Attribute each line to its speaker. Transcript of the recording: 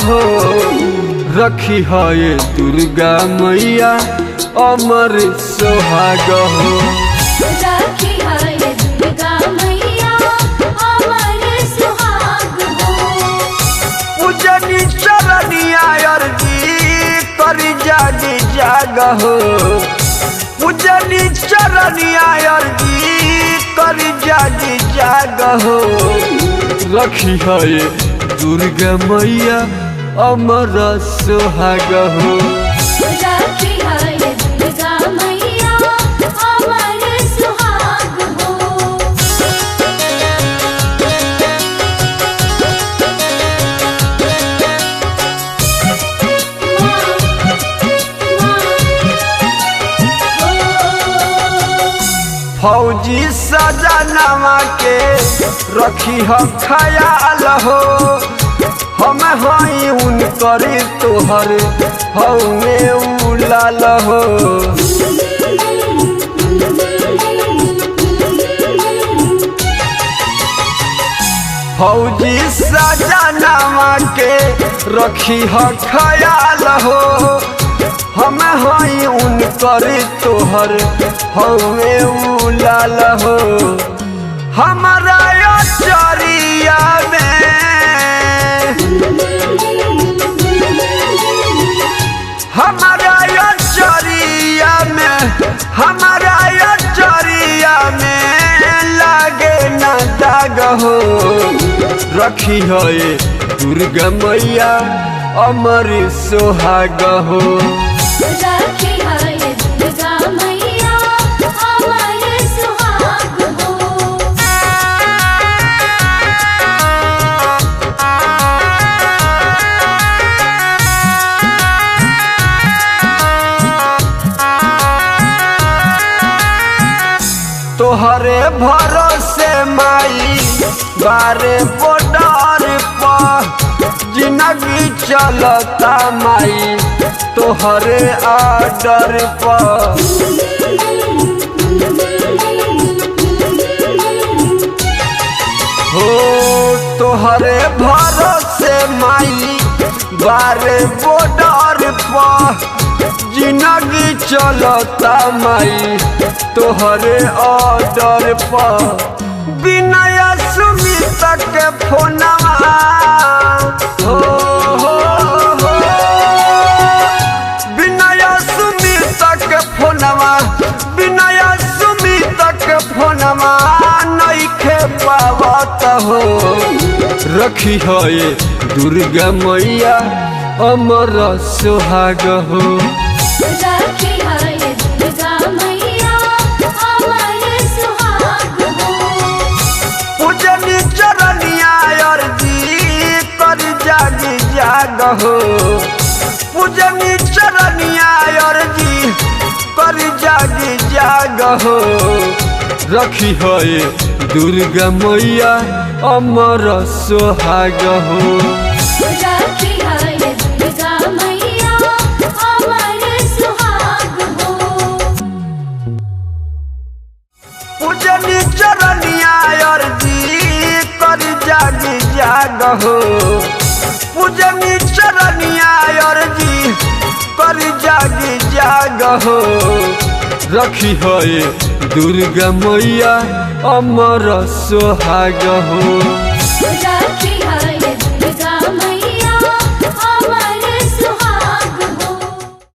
Speaker 1: हो रखी है दुर्गा मैया अमर सोहाग हो।
Speaker 2: रखी है दुर्गा मैया अमर सुहाग हो।
Speaker 1: पूजनी चरनिया अर्जी करी जागी जाग हो। पूजनी चरनिया अर्जी करी जागी जाग हो। रखी है दुर्गा मैया अमर सोहाग हो।
Speaker 2: रखी है दुर्गा मैया अमर सुहाग हो।
Speaker 1: फौजी सजनवा के रखी हो ख्याल हो। हम हई उनकर तोहर हौमे उलाल हो। फौजी सजनवा के रखी हो ख्याल हो। हम हई उनकर तोहर हौमे उलाल हो। हमारा चरिया में हमारा चरिया में लागे न दाग हो। रखी है दुर्गा मैया अमर सोहाग हो।
Speaker 2: रखी है दुर्गा मैया अमर सुहाग हो।
Speaker 1: तोहरे भरोसे माई बारे बॉर्डर पर जिंदगी चलता माई तोहरे आर्डर पर। हो तोहरे भरोसे माई बारे बॉर्डर पर जिंदगी चलता माई तोहरे ऑर्डर पर। विनय सुमित के फोनवा हो विनय सुमित के फोनवा विनय सुमित के फोनवा नइखे पावत हो। रखी है दुर्गा मैया अमर सोहाग हो।
Speaker 2: रखी है दुर्गा मैया अमर सुहाग हो।
Speaker 1: पूजनी चरनिया अर्जी कर जागी जाग हो। पूजनी चरनिया अर्जी कर जागी जाग हो। रखी है दुर्गा मैया अमर सोहाग हो।
Speaker 2: रखी है दुर्गा मैया अमर सुहाग हो।
Speaker 1: पूजनी चरनिया अर्जी कर जागी जाग हो। पूजनी चरनिया अर्जी कर जागी जाग हो। रखी है दुर्गा मैया अमर सोहाग हो।